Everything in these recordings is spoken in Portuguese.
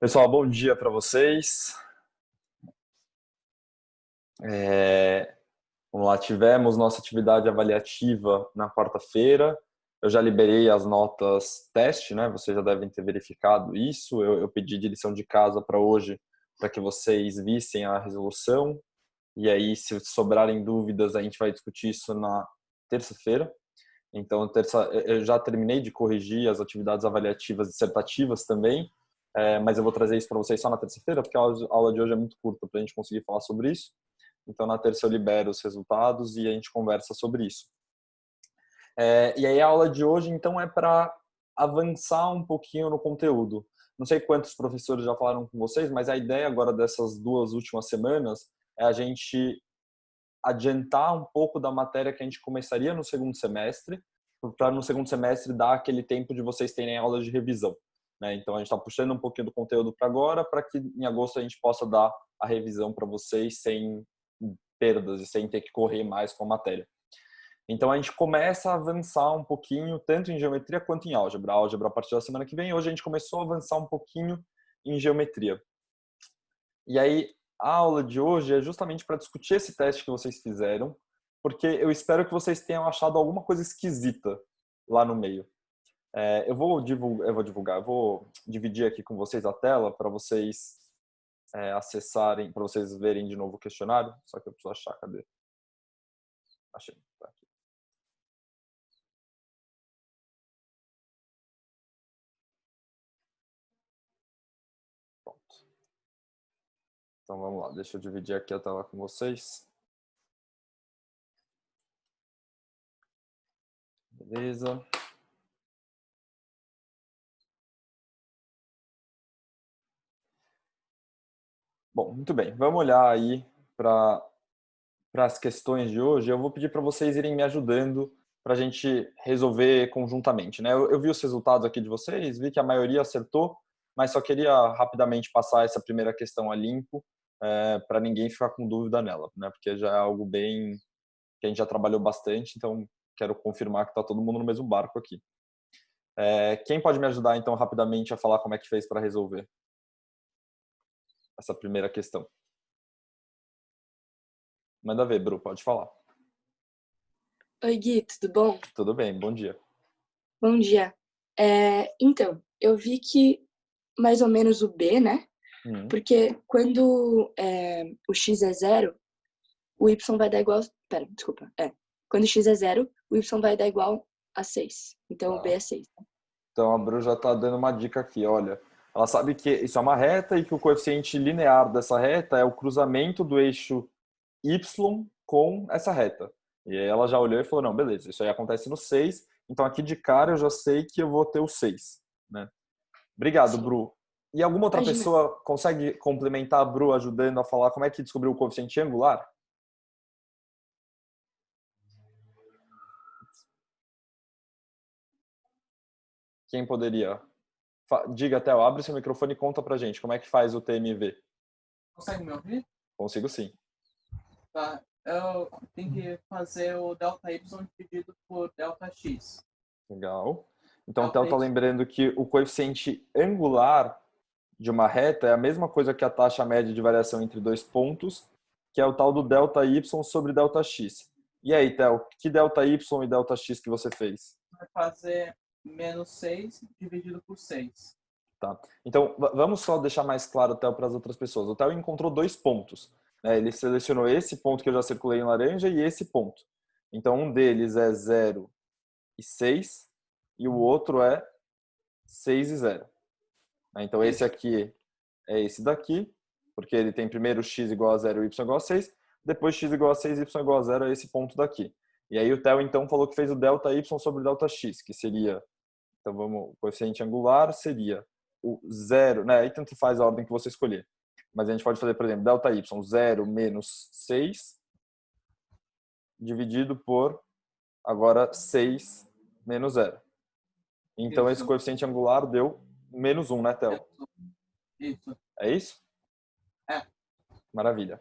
Pessoal, bom dia para vocês. Vamos lá, tivemos nossa atividade avaliativa na quarta-feira. Eu já liberei as notas teste, né? Vocês já devem ter verificado isso. Eu pedi de lição de casa para hoje, para que vocês vissem a resolução. E aí, se sobrarem dúvidas, a gente vai discutir isso na terça-feira. Então, eu já terminei de corrigir as atividades avaliativas dissertativas também, mas eu vou trazer isso para vocês só na terça-feira, porque a aula de hoje é muito curta para a gente conseguir falar sobre isso. Então, na terça eu libero os resultados e a gente conversa sobre isso. E aí, a aula de hoje, então, é para avançar um pouquinho no conteúdo. Não sei quantos professores já falaram com vocês, mas a ideia agora dessas 2 últimas semanas é a gente adiantar um pouco da matéria que a gente começaria no segundo semestre, para no segundo semestre dar aquele tempo de vocês terem aulas de revisão, né? Então a gente está puxando um pouquinho do conteúdo para agora, para que em agosto a gente possa dar a revisão para vocês sem perdas e sem ter que correr mais com a matéria. Então a gente começa a avançar um pouquinho, tanto em geometria quanto em álgebra. A álgebra a partir da semana que vem, hoje a gente começou a avançar um pouquinho em geometria. E aí, a aula de hoje é justamente para discutir esse teste que vocês fizeram, porque eu espero que vocês tenham achado alguma coisa esquisita lá no meio. Eu vou dividir aqui com vocês a tela para vocês acessarem, para vocês verem de novo o questionário. Só que eu preciso achar, cadê? Achei, tá aqui. Pronto. Então vamos lá, deixa eu dividir aqui a tela com vocês. Beleza. Bom, muito bem. Vamos olhar aí para as questões de hoje. Eu vou pedir para vocês irem me ajudando para a gente resolver conjuntamente, né? Eu vi os resultados aqui de vocês, vi que a maioria acertou, mas só queria rapidamente passar essa primeira questão a limpo, para ninguém ficar com dúvida nela, né? Porque já é algo bem que a gente já trabalhou bastante, então quero confirmar que está todo mundo no mesmo barco aqui. Quem pode me ajudar, então, rapidamente a falar como é que fez para resolver essa primeira questão? Manda ver, Bru, pode falar. Oi, Gui, tudo bom? Tudo bem, bom dia. Bom dia. Então, eu vi que mais ou menos o B, né? Porque quando o x é zero, o y vai dar igual... Pera, desculpa. Quando o x é zero, o y vai dar igual a 6. Então, o B é 6. Então a Bru já está dando uma dica aqui, olha. Ela sabe que isso é uma reta e que o coeficiente linear dessa reta é o cruzamento do eixo y com essa reta. E aí ela já olhou e falou, não, beleza, isso aí acontece no 6, então aqui de cara eu já sei que eu vou ter o 6, né? Obrigado, Sim. Bru. E alguma outra Imagina. pessoa consegue complementar a Bru ajudando a falar como é que descobriu o coeficiente angular? Quem poderia? Diga, Theo, abre seu microfone e conta pra gente como é que faz o TMV. Consegue me ouvir? Consigo sim. Tá. Eu tenho que fazer o ΔY dividido por ΔX. Legal. Então o Theo está lembrando que o coeficiente angular de uma reta é a mesma coisa que a taxa média de variação entre dois pontos, que é o tal do ΔY sobre ΔX. E aí, Theo, que ΔY e ΔX que você fez? Vai fazer menos 6 dividido por 6. Tá. Então, vamos só deixar mais claro, Theo, para as outras pessoas. O Theo encontrou dois pontos, né? Ele selecionou esse ponto que eu já circulei em laranja e esse ponto. Então, um deles é 0 e 6 e o outro é 6 e 0. Então, esse aqui é esse daqui, porque ele tem primeiro x igual a 0 e y igual a 6, depois x igual a 6 e y igual a 0 é esse ponto daqui. E aí o Theo, então, falou que fez o ΔY sobre ΔX, que seria, então vamos, o coeficiente angular seria o 0, né? Aí tanto faz a ordem que você escolher. Mas a gente pode fazer, por exemplo, ΔY, 0 menos 6, dividido por, agora, 6 menos 0. Então, esse coeficiente angular deu menos 1, né, Theo? Isso. É isso? É. Maravilha.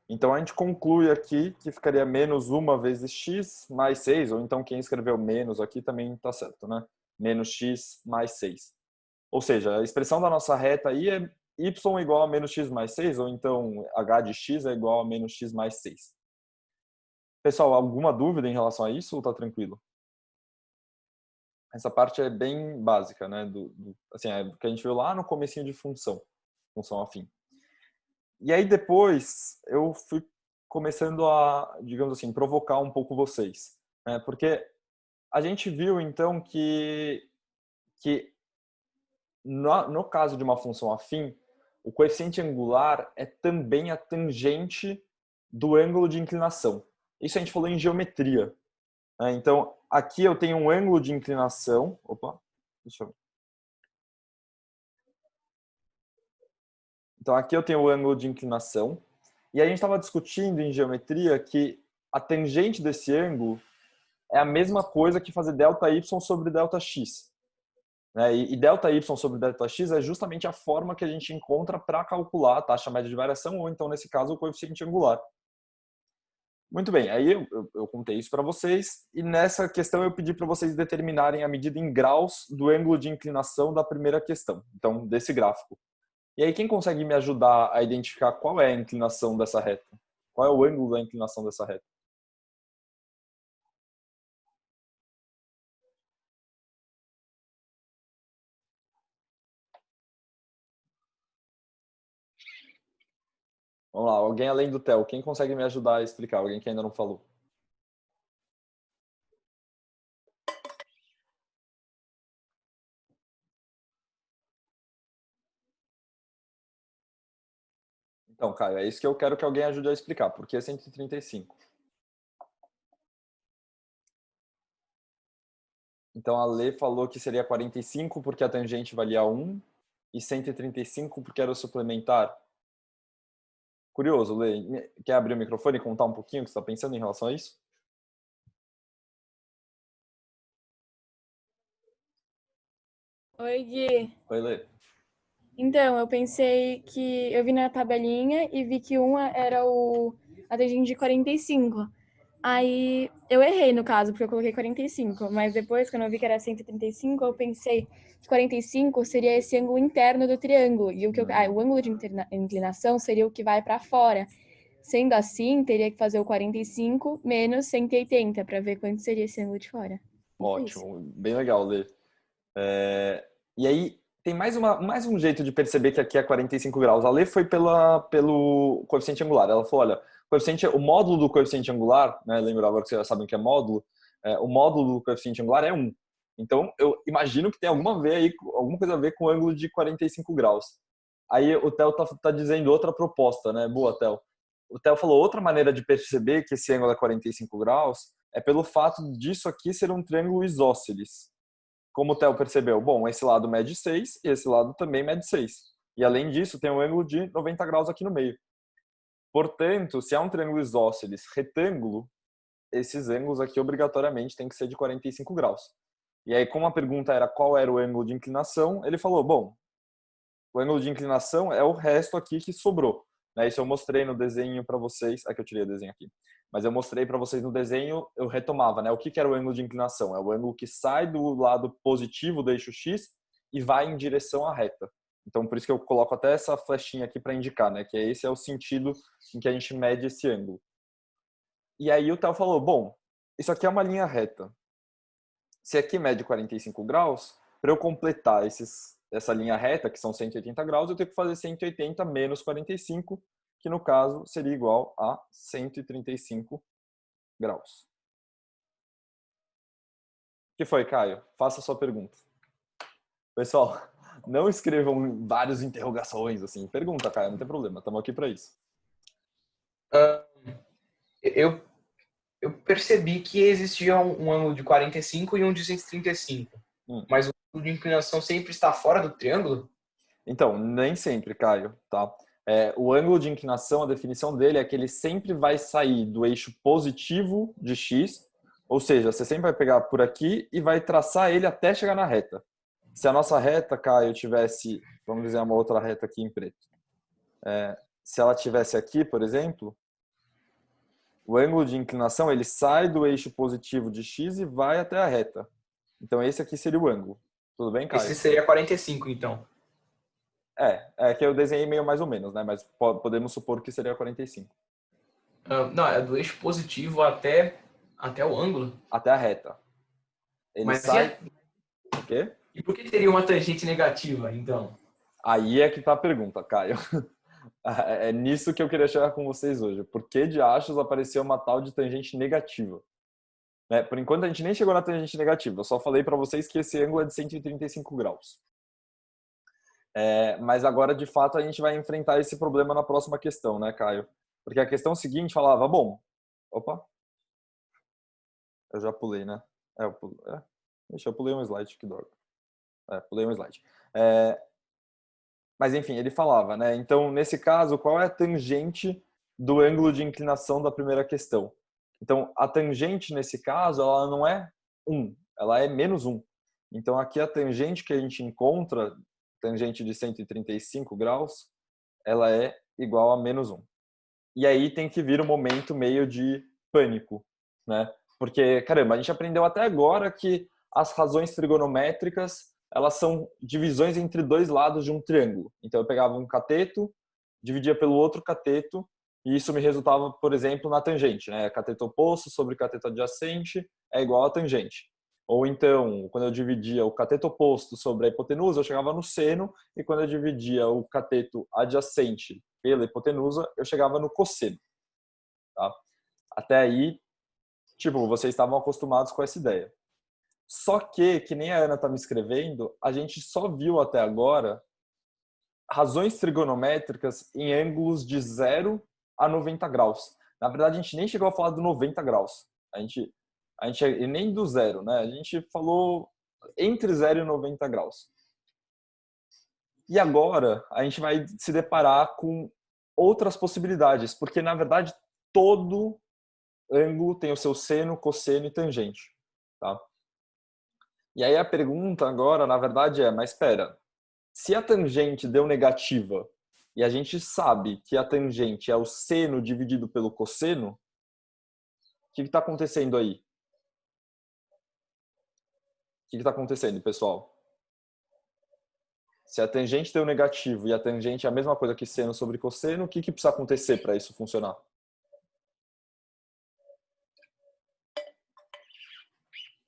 Então, a gente conclui aqui que ficaria menos 1 vezes x mais 6, ou então quem escreveu menos aqui também está certo, né? Menos x mais 6. Ou seja, a expressão da nossa reta aí é y igual a menos x mais 6, ou então h de x é igual a menos x mais 6. Pessoal, alguma dúvida em relação a isso ou tá tranquilo? Essa parte é bem básica, né? Assim, é o que a gente viu lá no comecinho de função afim. E aí depois eu fui começando a, digamos assim, provocar um pouco vocês, né? Porque a gente viu então que no caso de uma função afim, o coeficiente angular é também a tangente do ângulo de inclinação. Isso a gente falou em geometria, né? Então, aqui eu tenho um ângulo de inclinação. Opa, deixa eu... Então, aqui eu tenho o ângulo de inclinação. E a gente estava discutindo em geometria que a tangente desse ângulo é a mesma coisa que fazer ΔY sobre ΔX. Né? E ΔY sobre ΔX é justamente a forma que a gente encontra para calcular a taxa média de variação, ou então, nesse caso, o coeficiente angular. Muito bem, aí eu contei isso para vocês, e nessa questão eu pedi para vocês determinarem a medida em graus do ângulo de inclinação da primeira questão, então, desse gráfico. E aí, quem consegue me ajudar a identificar qual é a inclinação dessa reta? Qual é o ângulo da inclinação dessa reta? Vamos lá, alguém além do Theo, quem consegue me ajudar a explicar? Alguém que ainda não falou. Então, Caio, é isso que eu quero que alguém ajude a explicar. Por que 135? Então, a Lê falou que seria 45 porque a tangente valia 1 e 135 porque era o suplementar. Curioso, Lê. Quer abrir o microfone e contar um pouquinho o que você está pensando em relação a isso? Oi, Gui. Oi, Lê. Então, eu pensei que... Eu vi na tabelinha e vi que uma era a tangente de 45. Aí, eu errei, no caso, porque eu coloquei 45. Mas depois, quando eu vi que era 135, eu pensei que 45 seria esse ângulo interno do triângulo. E o ângulo de inclinação seria o que vai para fora. Sendo assim, teria que fazer o 45 menos 180 para ver quanto seria esse ângulo de fora. Ótimo, bem legal, Lê. E aí, tem mais um jeito de perceber que aqui é 45 graus. A Lê foi pelo coeficiente angular. Ela falou, olha, o módulo do coeficiente angular, né, lembra agora que vocês já sabem que é módulo, o módulo do coeficiente angular é 1. Então, eu imagino que tem alguma coisa a ver com o ângulo de 45 graus. Aí o Theo tá dizendo outra proposta, né? Boa, Theo. O Theo falou outra maneira de perceber que esse ângulo é 45 graus é pelo fato disso aqui ser um triângulo isósceles. Como o Theo percebeu? Bom, esse lado mede 6 e esse lado também mede 6. E além disso, tem um ângulo de 90 graus aqui no meio. Portanto, se é um triângulo isósceles retângulo, esses ângulos aqui obrigatoriamente têm que ser de 45 graus. E aí, como a pergunta era qual era o ângulo de inclinação, ele falou, bom, o ângulo de inclinação é o resto aqui que sobrou. Isso eu mostrei no desenho para vocês. Aqui eu tirei o desenho aqui. Mas eu mostrei para vocês no desenho, eu retomava, né? O que era o ângulo de inclinação? É o ângulo que sai do lado positivo do eixo X e vai em direção à reta. Então, por isso que eu coloco até essa flechinha aqui para indicar, né? Que esse é o sentido em que a gente mede esse ângulo. E aí o Theo falou, bom, isso aqui é uma linha reta. Se aqui mede 45 graus, para eu completar essa linha reta, que são 180 graus, eu tenho que fazer 180 menos 45, que no caso seria igual a 135 graus. O que foi, Caio? Faça a sua pergunta. Pessoal, não escrevam várias interrogações, assim. Pergunta, Caio, não tem problema, estamos aqui para isso. Eu percebi que existia um ângulo de 45 e um de 135. Mas o ângulo de inclinação sempre está fora do triângulo? Então, nem sempre, Caio, tá? O ângulo de inclinação, a definição dele é que ele sempre vai sair do eixo positivo de x, ou seja, você sempre vai pegar por aqui e vai traçar ele até chegar na reta. Se a nossa reta, Caio, tivesse, vamos dizer, uma outra reta aqui em preto. Se ela tivesse aqui, por exemplo, o ângulo de inclinação, ele sai do eixo positivo de x e vai até a reta. Então, esse aqui seria o ângulo. Tudo bem, Caio? Esse seria 45, então. É que eu desenhei meio mais ou menos, né? Mas podemos supor que seria 45. Não, é do eixo positivo até o ângulo. Até a reta. Ele Mas sai... O quê? E por que teria uma tangente negativa, então? Aí é que tá a pergunta, Caio. É nisso que eu queria chegar com vocês hoje. Por que de achos apareceu uma tal de tangente negativa? Né? Por enquanto a gente nem chegou na tangente negativa. Eu só falei para vocês que esse ângulo é de 135 graus. Mas agora, de fato, a gente vai enfrentar esse problema na próxima questão, né, Caio? Porque a questão seguinte falava, bom... Opa! Eu já pulei, né? Eu pulei um slide, que droga. Pulei um slide. Mas, enfim, ele falava, né? Então, nesse caso, qual é a tangente do ângulo de inclinação da primeira questão? Então, a tangente, nesse caso, ela não é 1, ela é menos 1. Então, aqui a tangente que a gente encontra, tangente de 135 graus, ela é igual a menos 1. E aí tem que vir um momento meio de pânico, né? Porque, caramba, a gente aprendeu até agora que as razões trigonométricas, elas são divisões entre dois lados de um triângulo. Então, eu pegava um cateto, dividia pelo outro cateto, e isso me resultava, por exemplo, na tangente, né? Cateto oposto sobre cateto adjacente é igual a tangente. Ou então, quando eu dividia o cateto oposto sobre a hipotenusa, eu chegava no seno, e quando eu dividia o cateto adjacente pela hipotenusa, eu chegava no cosseno. Tá? Até aí, tipo, vocês estavam acostumados com essa ideia. Só que nem a Ana está me escrevendo, a gente só viu até agora razões trigonométricas em ângulos de 0 a 90 graus. Na verdade, a gente nem chegou a falar do 90 graus. A gente e nem do 0, né? A gente falou entre 0 e 90 graus. E agora, a gente vai se deparar com outras possibilidades, porque, na verdade, todo ângulo tem o seu seno, cosseno e tangente. Tá? E aí a pergunta agora, na verdade, mas espera, se a tangente deu negativa e a gente sabe que a tangente é o seno dividido pelo cosseno, o que está acontecendo aí? O que está acontecendo, pessoal? Se a tangente deu negativo e a tangente é a mesma coisa que seno sobre cosseno, o que precisa acontecer para isso funcionar?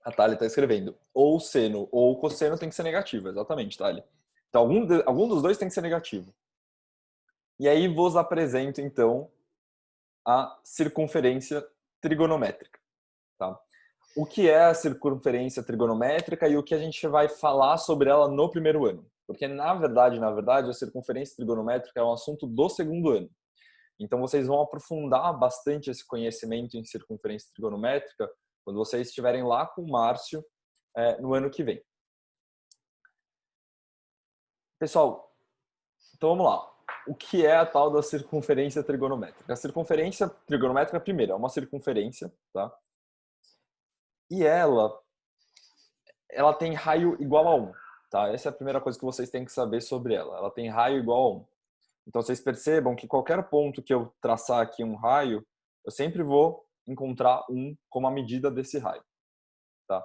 A Thalia está escrevendo. Ou seno ou cosseno tem que ser negativo. Exatamente, Thalia. Então, algum dos dois tem que ser negativo. E aí vos apresento, então, a circunferência trigonométrica. Tá? O que é a circunferência trigonométrica e o que a gente vai falar sobre ela no primeiro ano. Porque, na verdade, a circunferência trigonométrica é um assunto do segundo ano. Então, vocês vão aprofundar bastante esse conhecimento em circunferência trigonométrica quando vocês estiverem lá com o Márcio no ano que vem. Pessoal, então vamos lá. O que é a tal da circunferência trigonométrica? A circunferência trigonométrica, primeiro, é uma circunferência, tá? E ela tem raio igual a 1, tá? Essa é a primeira coisa que vocês têm que saber sobre ela. Ela tem raio igual a 1. Então, vocês percebam que qualquer ponto que eu traçar aqui um raio, eu sempre vou encontrar 1 como a medida desse raio, tá?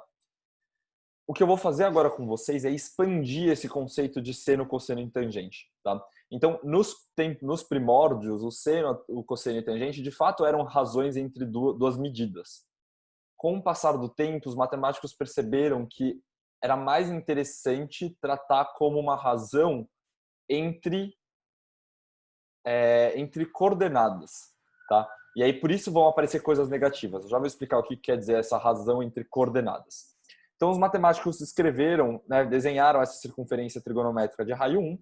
O que eu vou fazer agora com vocês é expandir esse conceito de seno, cosseno e tangente, tá? Então, nos primórdios, o seno, o cosseno e tangente, de fato, eram razões entre duas medidas. Com o passar do tempo, os matemáticos perceberam que era mais interessante tratar como uma razão entre coordenadas, tá? E aí, por isso, vão aparecer coisas negativas. Eu já vou explicar o que quer dizer essa razão entre coordenadas. Então, os matemáticos escreveram, né, desenharam essa circunferência trigonométrica de raio 1.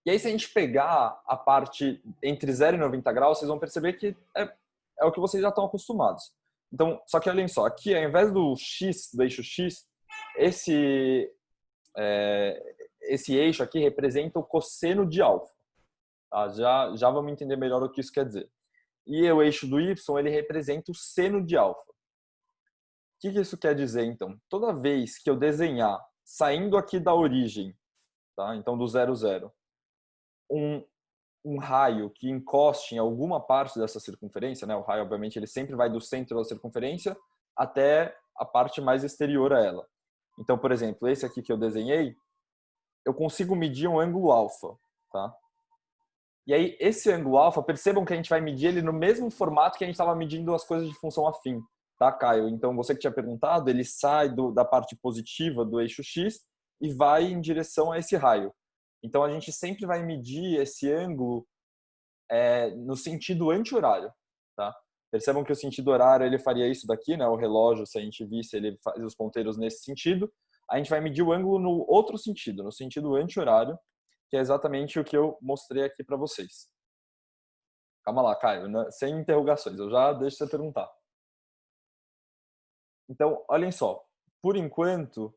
E aí, se a gente pegar a parte entre 0 e 90 graus, vocês vão perceber que é o que vocês já estão acostumados. Então, só que olhem só, aqui, ao invés do x, do eixo x, esse eixo aqui representa o cosseno de alfa. Tá? Já vamos entender melhor o que isso quer dizer. E o eixo do y, ele representa o seno de alfa. O que isso quer dizer, então? Toda vez que eu desenhar, saindo aqui da origem, tá? Então do 0, 0, um raio que encoste em alguma parte dessa circunferência, né? O raio, obviamente, ele sempre vai do centro da circunferência até a parte mais exterior a ela. Então, por exemplo, esse aqui que eu desenhei, eu consigo medir um ângulo alfa, tá? E aí, esse ângulo alfa, percebam que a gente vai medir ele no mesmo formato que a gente estava medindo as coisas de função afim, tá, Caio? Então, você que tinha perguntado, ele sai da parte positiva do eixo X e vai em direção a esse raio. Então, a gente sempre vai medir esse ângulo no sentido anti-horário, tá? Percebam que o sentido horário, ele faria isso daqui, né? O relógio, se a gente visse, ele faz os ponteiros nesse sentido. A gente vai medir o ângulo no outro sentido, no sentido anti-horário, que é exatamente o que eu mostrei aqui para vocês. Calma lá, Caio, né? Sem interrogações, eu já deixo você perguntar. Então, olhem só, por enquanto,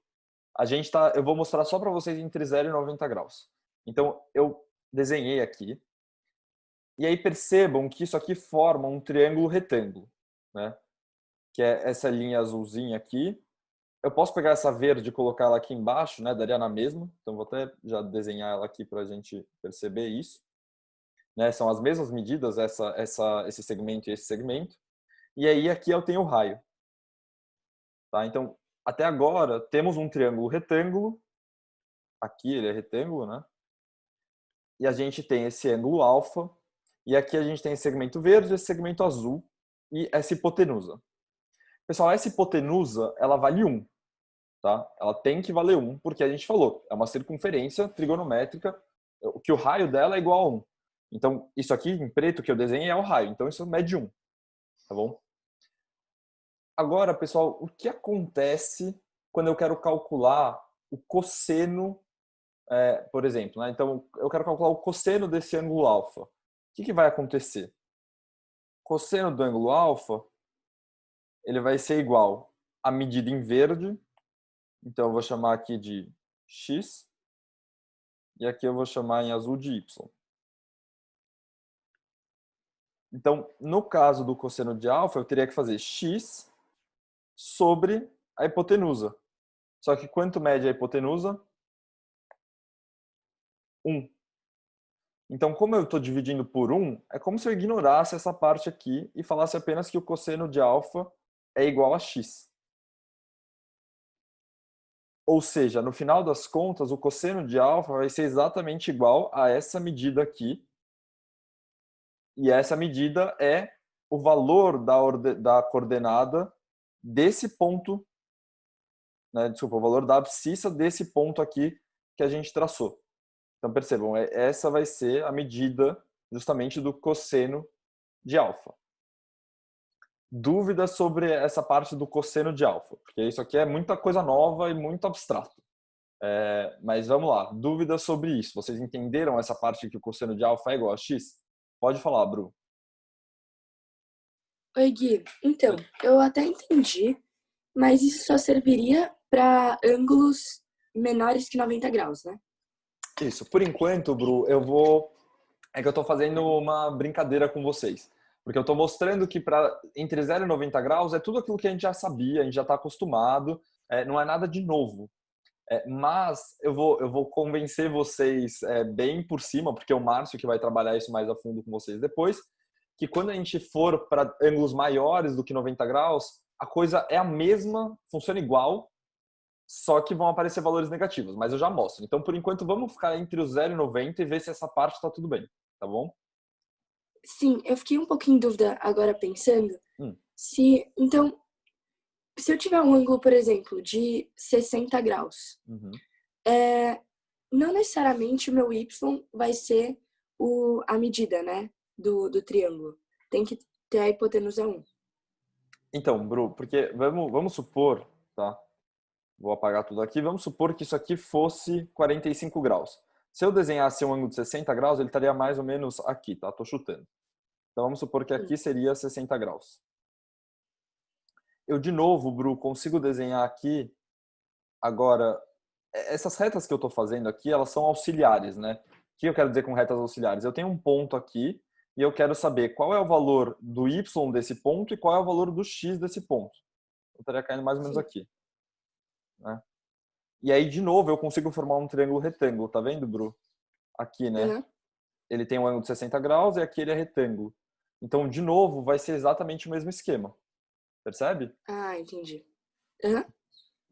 eu vou mostrar só para vocês entre 0 e 90 graus. Então, eu desenhei aqui, e aí percebam que isso aqui forma um triângulo retângulo, né? Que é essa linha azulzinha aqui. Eu posso pegar essa verde e colocar ela aqui embaixo, né? Daria na mesma. Então, vou até já desenhar ela aqui para a gente perceber isso. Né? São as mesmas medidas, esse segmento e esse segmento. E aí, aqui eu tenho o raio. Tá? Então, até agora, temos um triângulo retângulo. Aqui ele é retângulo, né? E a gente tem esse ângulo alfa. E aqui a gente tem esse segmento verde, esse segmento azul e essa hipotenusa. Pessoal, essa hipotenusa, ela vale 1. Tá? Ela tem que valer 1, porque a gente falou, é uma circunferência trigonométrica, que o raio dela é igual a 1. Então, isso aqui em preto que eu desenhei é o raio, então isso mede 1. Tá bom? Agora, pessoal, o que acontece quando eu quero calcular o cosseno, por exemplo, né? Então, eu quero calcular o cosseno desse ângulo alfa. O que vai acontecer? O cosseno do ângulo alfa, ele vai ser igual à medida em verde. Então, eu vou chamar aqui de x. E aqui eu vou chamar em azul de y. Então, no caso do cosseno de alfa, eu teria que fazer x sobre a hipotenusa. Só que quanto mede a hipotenusa? 1. Então, como eu estou dividindo por 1, é como se eu ignorasse essa parte aqui e falasse apenas que o cosseno de alfa é igual a x. Ou seja, no final das contas, o cosseno de alfa vai ser exatamente igual a essa medida aqui. E essa medida é o valor da coordenada desse ponto, né? Desculpa, o valor da abscissa desse ponto aqui que a gente traçou. Então, percebam, essa vai ser a medida justamente do cosseno de alfa. Dúvidas sobre essa parte do cosseno de alfa? Porque isso aqui é muita coisa nova e muito abstrato. Mas vamos lá, dúvidas sobre isso. Vocês entenderam essa parte que o cosseno de alfa é igual a x? Pode falar, Bru. Oi, Gui. Então, eu até entendi, mas isso só serviria para ângulos menores que 90 graus, né? Isso. Por enquanto, Bru, é que eu estou fazendo uma brincadeira com vocês. Porque eu estou mostrando que entre 0 e 90 graus é tudo aquilo que a gente já sabia, a gente já está acostumado, não é nada de novo. Mas eu vou convencer vocês bem por cima, porque é o Márcio que vai trabalhar isso mais a fundo com vocês depois, que quando a gente for para ângulos maiores do que 90 graus, a coisa é a mesma, funciona igual, só que vão aparecer valores negativos, mas eu já mostro. Então, por enquanto, vamos ficar entre o 0 e 90 e ver se essa parte está tudo bem, tá bom? Sim, eu fiquei um pouquinho em dúvida agora pensando. Então, se eu tiver um ângulo, por exemplo, de 60 graus, não necessariamente o meu y vai ser a medida, né, do triângulo. Tem que ter a hipotenusa 1. Então, Bru, porque vamos supor, tá? Vou apagar tudo aqui. Vamos supor que isso aqui fosse 45 graus. Se eu desenhasse um ângulo de 60 graus, ele estaria mais ou menos aqui, tá? Tô chutando. Então, vamos supor que aqui seria 60 graus. Eu, de novo, Bru, consigo desenhar aqui. Agora, essas retas que eu estou fazendo aqui, elas são auxiliares, né? O que eu quero dizer com retas auxiliares? Eu tenho um ponto aqui e eu quero saber qual é o valor do y desse ponto e qual é o valor do x desse ponto. Eu estaria caindo mais ou menos aqui. Né? E aí, de novo, eu consigo formar um triângulo retângulo, tá vendo, Bru? Aqui, né? Ele tem um ângulo de 60 graus e aqui ele é retângulo. Então, de novo, vai ser exatamente o mesmo esquema. Percebe? Ah, entendi. Legal.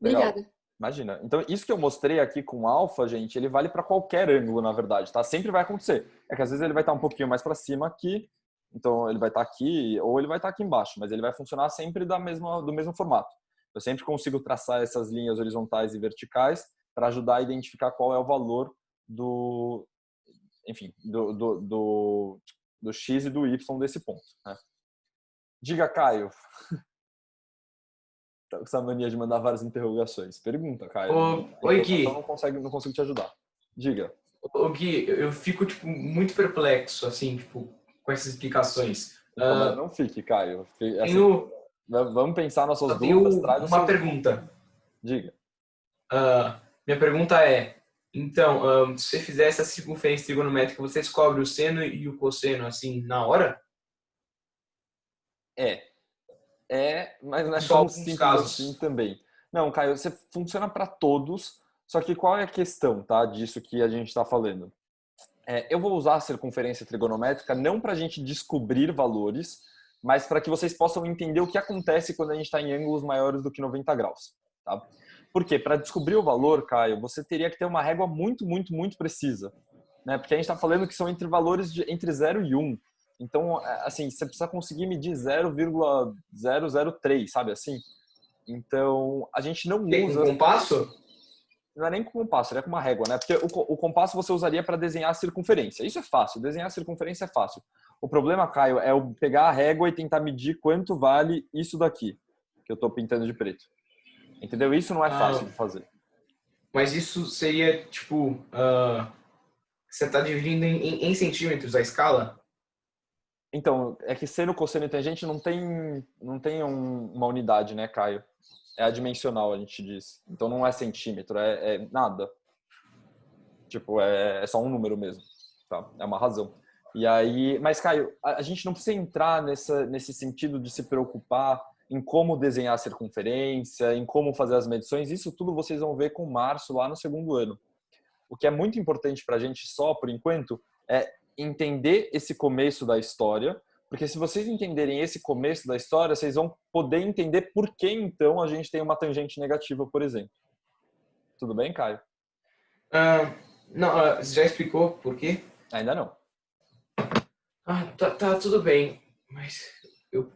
Obrigada. Imagina. Então, isso que eu mostrei aqui com alfa, gente, ele vale para qualquer ângulo, na verdade, tá? Sempre vai acontecer. É que às vezes ele vai estar um pouquinho mais para cima aqui, então ele vai estar aqui, ou ele vai estar aqui embaixo, mas ele vai funcionar sempre do mesmo formato. Eu sempre consigo traçar essas linhas horizontais e verticais para ajudar a identificar qual é o valor enfim, do x e do y desse ponto, né? Diga, Caio. Tá com essa mania de mandar várias interrogações. Pergunta, Caio. Oi, Gui. Não consigo te ajudar. Diga. Ô, Gui, eu fico, tipo, muito perplexo, assim, tipo, com essas explicações. Então, não fique, Caio. Assim, vamos pensar nas suas dúvidas. Tenho uma pergunta. Diga. Minha pergunta é, então, se você fizer essa circunferência trigonométrica, você descobre o seno e o cosseno, assim, na hora? Mas não é Só tão alguns simples casos. assim também. Não, Caio, você funciona para todos, só que qual é a questão, tá, disso que a gente está falando? Eu vou usar a circunferência trigonométrica não para a gente descobrir valores, mas para que vocês possam entender o que acontece quando a gente está em ângulos maiores do que 90 graus. Tá? Por quê? Para descobrir o valor, Caio, você teria que ter uma régua muito, muito, muito precisa. Né? Porque a gente está falando que são entre valores entre 0 e 1. Então, assim, você precisa conseguir medir 0,003, sabe assim? Então, a gente não usa... Um compasso? Não é nem com compasso, é com uma régua, né? Porque o compasso você usaria para desenhar a circunferência. Isso é fácil, desenhar a circunferência é fácil. O problema, Caio, é eu pegar a régua e tentar medir quanto vale isso daqui, que eu estou pintando de preto. Entendeu? Isso não é fácil de fazer. Mas isso seria, tipo, você está dividindo em centímetros a escala? Então, é que seno, cosseno e tangente não tem uma unidade, né, Caio? É adimensional, a gente diz. Então não é centímetro, é nada. Tipo, é só um número mesmo. Tá? É uma razão. E aí, mas, Caio, a gente não precisa entrar nesse sentido de se preocupar em como desenhar a circunferência, em como fazer as medições. Isso tudo vocês vão ver com o Márcio lá no segundo ano. O que é muito importante para a gente só, por enquanto, é entender esse começo da história, porque se vocês entenderem esse começo da história, vocês vão poder entender por que, então, a gente tem uma tangente negativa, por exemplo. Tudo bem, Caio? Não, você já explicou por quê? Ainda não. Tá tudo bem, mas eu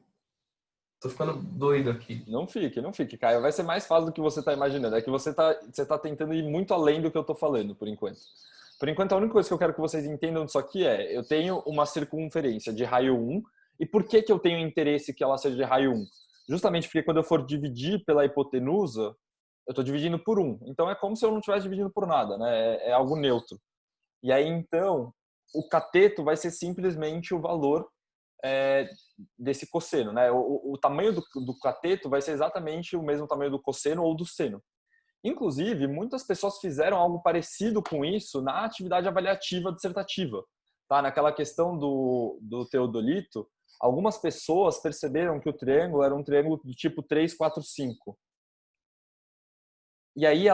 tô ficando doido aqui. Não fique, Caio. Vai ser mais fácil do que você está imaginando. É que você tá tentando ir muito além do que eu tô falando, por enquanto. Por enquanto, a única coisa que eu quero que vocês entendam disso aqui é, eu tenho uma circunferência de raio 1, e por que eu tenho interesse que ela seja de raio 1? Justamente porque quando eu for dividir pela hipotenusa, eu estou dividindo por 1. Então é como se eu não estivesse dividindo por nada, né? É algo neutro. E aí, então, o cateto vai ser simplesmente o valor desse cosseno, né? O tamanho do cateto vai ser exatamente o mesmo tamanho do cosseno ou do seno. Inclusive, muitas pessoas fizeram algo parecido com isso na atividade avaliativa dissertativa. Tá? Naquela questão do teodolito, algumas pessoas perceberam que o triângulo era um triângulo do tipo 3, 4, 5. E aí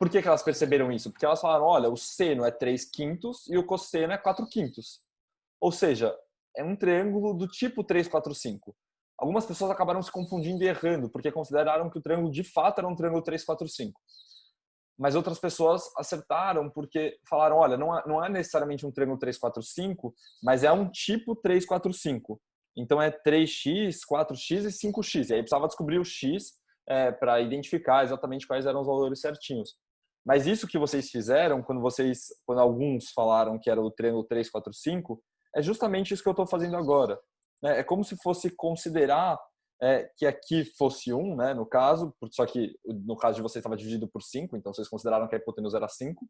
por que elas perceberam isso? Porque elas falaram, olha, o seno é 3/5 e o cosseno é 4/5. Ou seja, é um triângulo do tipo 3, 4, 5. Algumas pessoas acabaram se confundindo e errando, porque consideraram que o triângulo de fato era um triângulo 3, 4, 5. Mas outras pessoas acertaram porque falaram, olha, não é necessariamente um triângulo 3, 4, 5, mas é um tipo 3, 4, 5. Então é 3x, 4x e 5x. E aí precisava descobrir o x para identificar exatamente quais eram os valores certinhos. Mas isso que vocês fizeram, quando alguns falaram que era o triângulo 3, 4, 5, é justamente isso que eu estou fazendo agora. É como se fosse considerar que aqui fosse 1, né, no caso, só que no caso de vocês estava dividido por 5, então vocês consideraram que a hipotenusa era 5,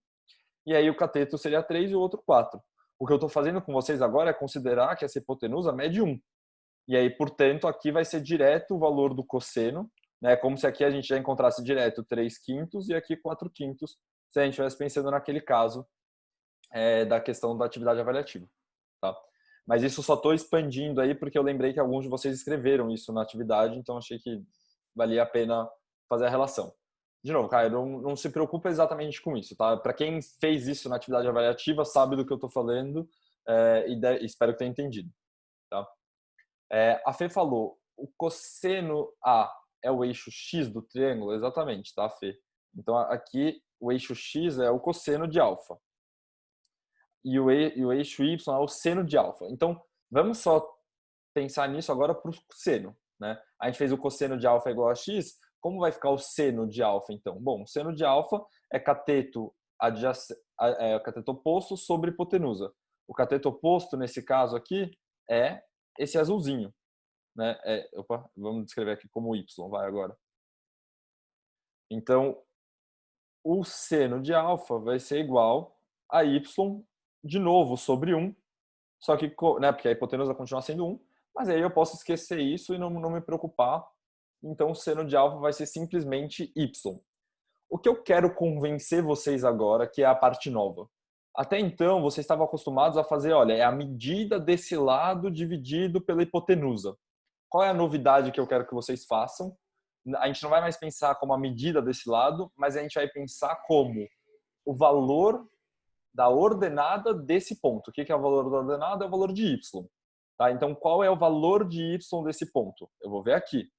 e aí o cateto seria 3 e o outro 4. O que eu estou fazendo com vocês agora é considerar que essa hipotenusa mede 1. E aí, portanto, aqui vai ser direto o valor do cosseno, né, como se aqui a gente já encontrasse direto 3/5 e aqui 4/5, se a gente estivesse pensando naquele caso da questão da atividade avaliativa. Tá? Mas isso só estou expandindo aí porque eu lembrei que alguns de vocês escreveram isso na atividade, então achei que valia a pena fazer a relação. De novo, Caio, não se preocupa exatamente com isso, tá? Para quem fez isso na atividade avaliativa, sabe do que eu estou falando e espero que tenha entendido. Tá? A Fê falou, o cosseno A é o eixo X do triângulo? Exatamente, tá, Fê? Então, aqui o eixo x é o cosseno de alfa. E o eixo y é o seno de alfa. Então, vamos só pensar nisso agora para o seno, né? A gente fez o cosseno de alfa igual a x. Como vai ficar o seno de alfa, então? Bom, o seno de alfa é cateto oposto sobre hipotenusa. O cateto oposto, nesse caso aqui, é esse azulzinho, né? Vamos descrever aqui como y, vai agora. Então, o seno de alfa vai ser igual a y, de novo, sobre 1, só que, né, porque a hipotenusa continua sendo 1, mas aí eu posso esquecer isso e não me preocupar. Então, o seno de alfa vai ser simplesmente y. O que eu quero convencer vocês agora, que é a parte nova. Até então, vocês estavam acostumados a fazer, olha, é a medida desse lado dividido pela hipotenusa. Qual é a novidade que eu quero que vocês façam? A gente não vai mais pensar como a medida desse lado, mas a gente vai pensar como o valor da ordenada desse ponto. O que é o valor da ordenada? É o valor de y. Tá? Então, qual é o valor de y desse ponto? Eu vou ver aqui.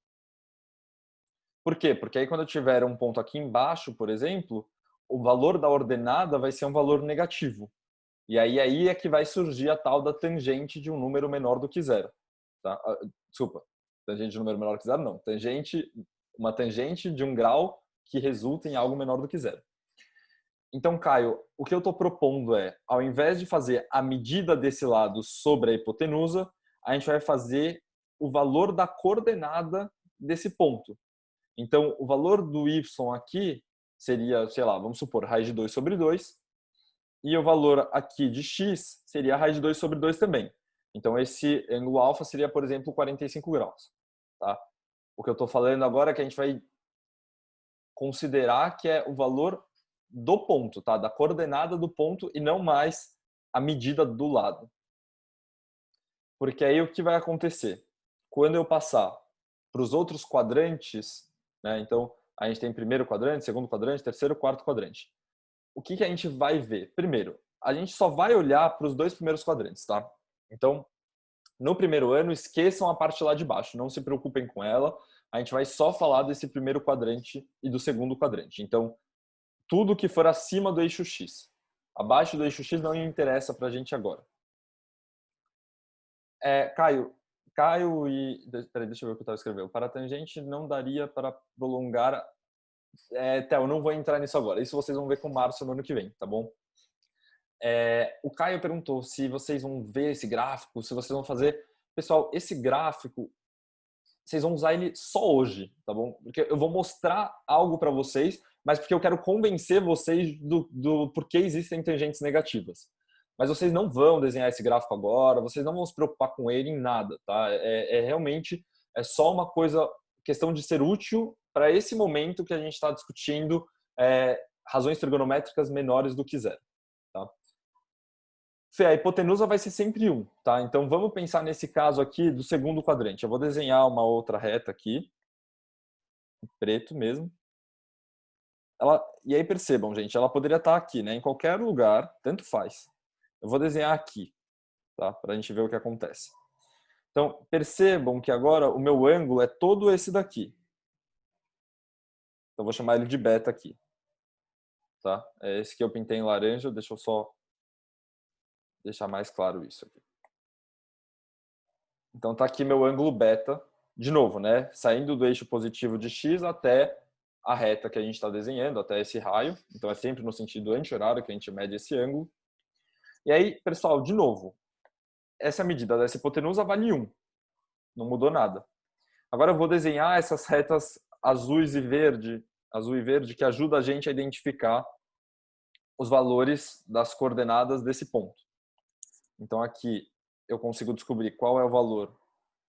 Por quê? Porque aí quando eu tiver um ponto aqui embaixo, por exemplo, o valor da ordenada vai ser um valor negativo. E aí é que vai surgir a tal da tangente de um número menor do que zero. Tá? Desculpa, tangente de um número menor que zero não. Uma tangente de um grau que resulta em algo menor do que zero. Então, Caio, o que eu estou propondo é, ao invés de fazer a medida desse lado sobre a hipotenusa, a gente vai fazer o valor da coordenada desse ponto. Então, o valor do y aqui seria, sei lá, vamos supor, raiz de 2 sobre 2. E o valor aqui de x seria raiz de 2 sobre 2 também. Então, esse ângulo alfa seria, por exemplo, 45 graus. Tá? O que eu estou falando agora é que a gente vai considerar que é o valor do ponto, tá? Da coordenada do ponto e não mais a medida do lado. Porque aí o que vai acontecer? Quando eu passar para os outros quadrantes, né? Então, a gente tem primeiro quadrante, segundo quadrante, terceiro, quarto quadrante. O que a gente vai ver? Primeiro, a gente só vai olhar para os 2 primeiros quadrantes, tá? Então, no primeiro ano, esqueçam a parte lá de baixo, não se preocupem com ela. A gente vai só falar desse primeiro quadrante e do segundo quadrante. Então, tudo que for acima do eixo x. Abaixo do eixo x não interessa para a gente agora. Caio e... Peraí, deixa eu ver o que eu estava escrevendo. Para a tangente não daria para prolongar... eu não vou entrar nisso agora. Isso vocês vão ver com o Márcio no ano que vem, tá bom? O Caio perguntou se vocês vão ver esse gráfico, se vocês vão fazer... Pessoal, esse gráfico, vocês vão usar ele só hoje, tá bom? Porque eu vou mostrar algo para vocês, mas porque eu quero convencer vocês do porquê existem tangentes negativas. Mas vocês não vão desenhar esse gráfico agora, vocês não vão se preocupar com ele em nada, tá? Realmente só uma coisa, questão de ser útil para esse momento que a gente está discutindo razões trigonométricas menores do que zero. Tá? Fê, a hipotenusa vai ser sempre 1, tá? Então vamos pensar nesse caso aqui do segundo quadrante. Eu vou desenhar uma outra reta aqui, em preto mesmo. E aí percebam, gente, ela poderia estar aqui, né? Em qualquer lugar, tanto faz. Eu vou desenhar aqui, tá? Para a gente ver o que acontece. Então, percebam que agora o meu ângulo é todo esse daqui. Então, vou chamar ele de beta aqui. Tá? É esse que eu pintei em laranja. Deixa eu só deixar mais claro isso aqui. Então, tá aqui meu ângulo beta. De novo, né? Saindo do eixo positivo de x até a reta que a gente está desenhando, até esse raio. Então, é sempre no sentido anti-horário que a gente mede esse ângulo. E aí, pessoal, de novo, essa medida dessa hipotenusa vale 1. Não mudou nada. Agora eu vou desenhar essas retas azul e verde, que ajuda a gente a identificar os valores das coordenadas desse ponto. Então aqui eu consigo descobrir qual é o valor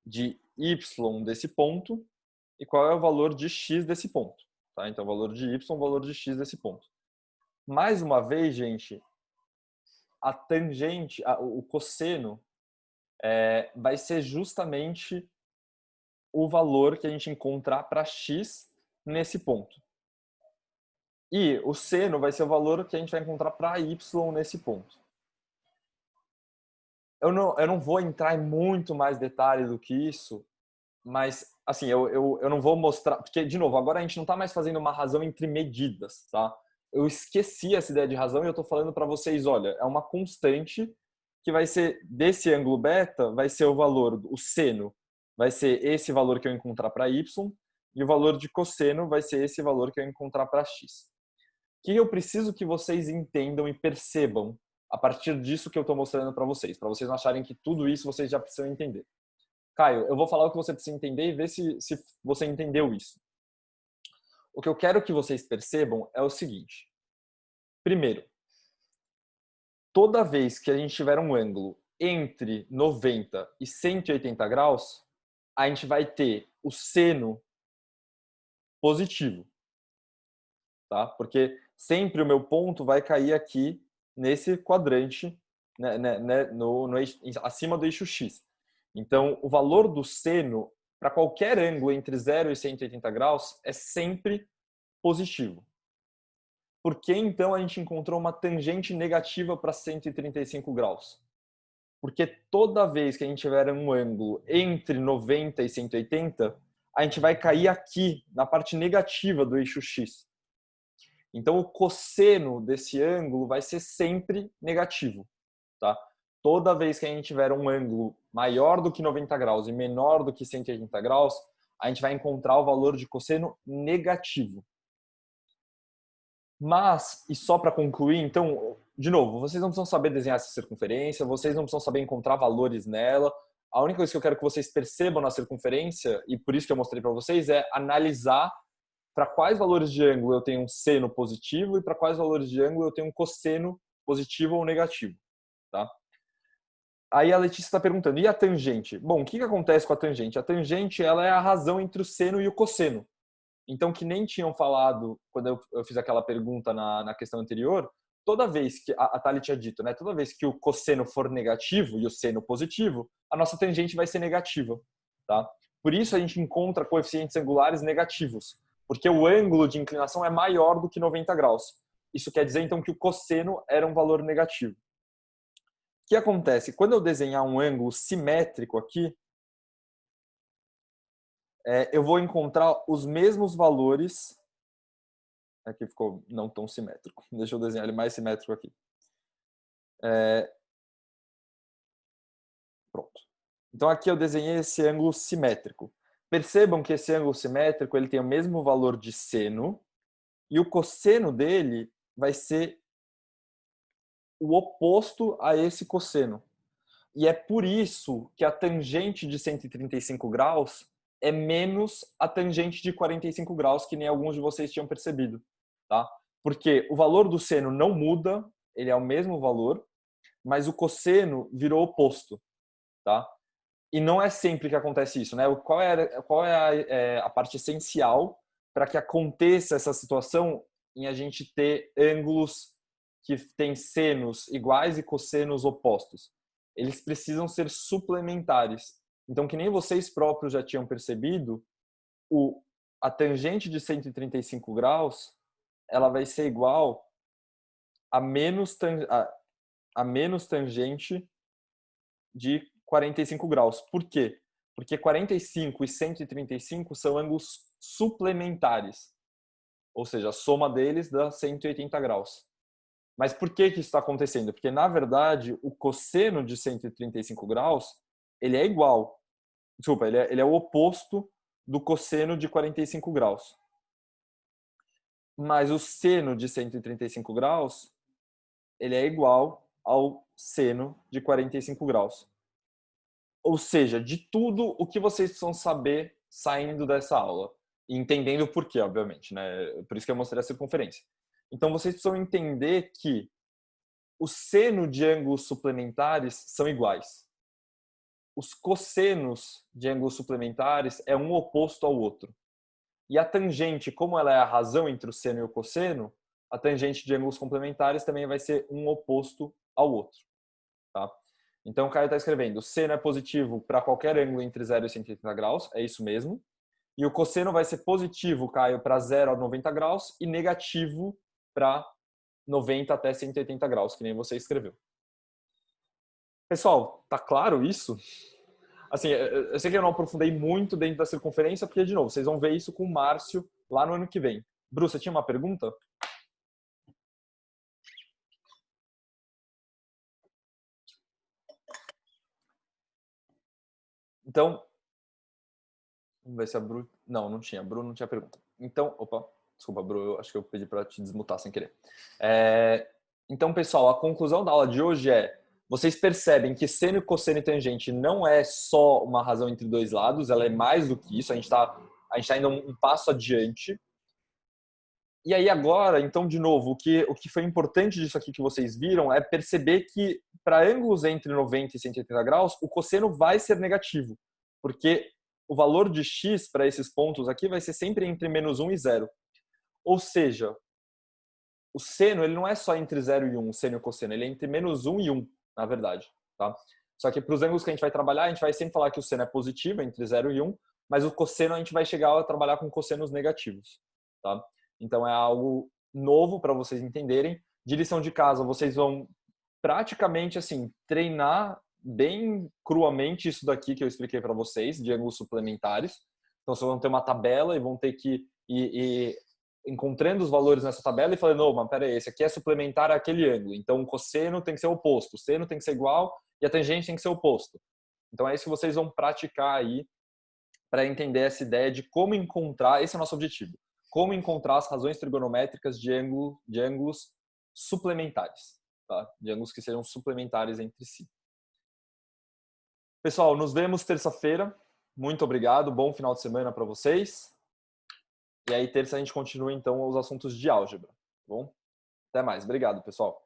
de y desse ponto e qual é o valor de x desse ponto. Tá? Então, valor de y, valor de x desse ponto. Mais uma vez, gente, a tangente, o cosseno, vai ser justamente o valor que a gente encontrar para x nesse ponto. E o seno vai ser o valor que a gente vai encontrar para y nesse ponto. Eu não vou entrar em muito mais detalhe do que isso, Mas, assim, eu não vou mostrar... Porque, de novo, agora a gente não está mais fazendo uma razão entre medidas, tá? Eu esqueci essa ideia de razão e eu estou falando para vocês, olha, é uma constante que vai ser, desse ângulo beta, vai ser o valor, o seno, vai ser esse valor que eu encontrar para y, e o valor de cosseno vai ser esse valor que eu encontrar para x. O que eu preciso que vocês entendam e percebam a partir disso que eu estou mostrando para vocês não acharem que tudo isso vocês já precisam entender. Caio, eu vou falar o que você precisa entender e ver se você entendeu isso. O que eu quero que vocês percebam é o seguinte. Primeiro, toda vez que a gente tiver um ângulo entre 90 e 180 graus, a gente vai ter o seno positivo. Tá? Porque sempre o meu ponto vai cair aqui nesse quadrante, né, acima do eixo X. Então, o valor do seno para qualquer ângulo entre 0 e 180 graus é sempre positivo. Por que então a gente encontrou uma tangente negativa para 135 graus? Porque toda vez que a gente tiver um ângulo entre 90 e 180, a gente vai cair aqui, na parte negativa do eixo X. Então, o cosseno desse ângulo vai ser sempre negativo. Tá? Toda vez que a gente tiver um ângulo maior do que 90 graus e menor do que 180 graus, a gente vai encontrar o valor de cosseno negativo. Mas, e só para concluir, então, de novo, vocês não precisam saber desenhar essa circunferência, vocês não precisam saber encontrar valores nela. A única coisa que eu quero que vocês percebam na circunferência, e por isso que eu mostrei para vocês, é analisar para quais valores de ângulo eu tenho um seno positivo e para quais valores de ângulo eu tenho um cosseno positivo ou negativo. Tá? Aí a Letícia está perguntando, e a tangente? Bom, o que acontece com a tangente? A tangente ela é a razão entre o seno e o cosseno. Então, que nem tinham falado quando eu fiz aquela pergunta na questão anterior, toda vez que, a Thali tinha dito, né? Toda vez que o cosseno for negativo e o seno positivo, a nossa tangente vai ser negativa. Tá? Por isso a gente encontra coeficientes angulares negativos, porque o ângulo de inclinação é maior do que 90 graus. Isso quer dizer, então, que o cosseno era um valor negativo. O que acontece? Quando eu desenhar um ângulo simétrico aqui, eu vou encontrar os mesmos valores. Aqui ficou não tão simétrico. Deixa eu desenhar ele mais simétrico aqui. Pronto. Então aqui eu desenhei esse ângulo simétrico. Percebam que esse ângulo simétrico ele tem o mesmo valor de seno e o cosseno dele vai ser o oposto a esse cosseno. E é por isso que a tangente de 135 graus é menos a tangente de 45 graus, que nem alguns de vocês tinham percebido. Tá? Porque o valor do seno não muda, ele é o mesmo valor, mas o cosseno virou oposto. Tá? E não é sempre que acontece isso. Né? Qual é a parte essencial para que aconteça essa situação em a gente ter ângulos que têm senos iguais e cossenos opostos? Eles precisam ser suplementares. Então, que nem vocês próprios já tinham percebido, a tangente de 135 graus ela vai ser igual a menos tangente de 45 graus. Por quê? Porque 45 e 135 são ângulos suplementares. Ou seja, a soma deles dá 180 graus. Mas por que isso está acontecendo? Porque, na verdade, o cosseno de 135 graus ele é igual. Desculpa, ele é o oposto do cosseno de 45 graus. Mas o seno de 135 graus ele é igual ao seno de 45 graus. Ou seja, de tudo o que vocês precisam saber saindo dessa aula. E entendendo o porquê, obviamente. Né? Por isso que eu mostrei a circunferência. Então, vocês precisam entender que o seno de ângulos suplementares são iguais. Os cossenos de ângulos suplementares é um oposto ao outro. E a tangente, como ela é a razão entre o seno e o cosseno, a tangente de ângulos complementares também vai ser um oposto ao outro. Tá? Então, o Caio está escrevendo, o seno é positivo para qualquer ângulo entre 0 e 180 graus, é isso mesmo. E o cosseno vai ser positivo, Caio, para 0 a 90 graus e negativo para 90 até 180 graus, que nem você escreveu. Pessoal, tá claro isso? Assim, eu sei que eu não aprofundei muito dentro da circunferência, porque, de novo, vocês vão ver isso com o Márcio lá no ano que vem. Bru, você tinha uma pergunta? Então, vamos ver se a Bru... Não tinha. A Bru não tinha pergunta. Então, opa, desculpa, Bru, eu acho que eu pedi para te desmutar sem querer. Então, pessoal, a conclusão da aula de hoje é: vocês percebem que seno, cosseno e tangente não é só uma razão entre dois lados, ela é mais do que isso, a gente tá indo um passo adiante. E aí agora, então, de novo, o que foi importante disso aqui que vocês viram é perceber que para ângulos entre 90 e 180 graus, o cosseno vai ser negativo, porque o valor de x para esses pontos aqui vai ser sempre entre -1 e 0. Ou seja, o seno ele não é só entre 0 e 1, o seno e o cosseno, ele é entre -1 e 1, na verdade. Tá? Só que para os ângulos que a gente vai trabalhar, a gente vai sempre falar que o seno é positivo, entre 0 e 1, mas o cosseno a gente vai chegar a trabalhar com cossenos negativos. Tá? Então é algo novo para vocês entenderem. De lição de casa, vocês vão praticamente assim treinar bem cruamente isso daqui que eu expliquei para vocês, de ângulos suplementares. Então vocês vão ter uma tabela e vão ter que ir encontrando os valores nessa tabela e falando, não, mas peraí, esse aqui é suplementar àquele ângulo. Então o cosseno tem que ser oposto, o seno tem que ser igual e a tangente tem que ser oposto. Então é isso que vocês vão praticar aí para entender essa ideia de como encontrar, esse é o nosso objetivo, como encontrar as razões trigonométricas de ângulos suplementares, tá? De ângulos que sejam suplementares entre si. Pessoal, nos vemos terça-feira. Muito obrigado, bom final de semana para vocês. E aí terça a gente continua então os assuntos de álgebra, tá bom? Até mais, obrigado, pessoal.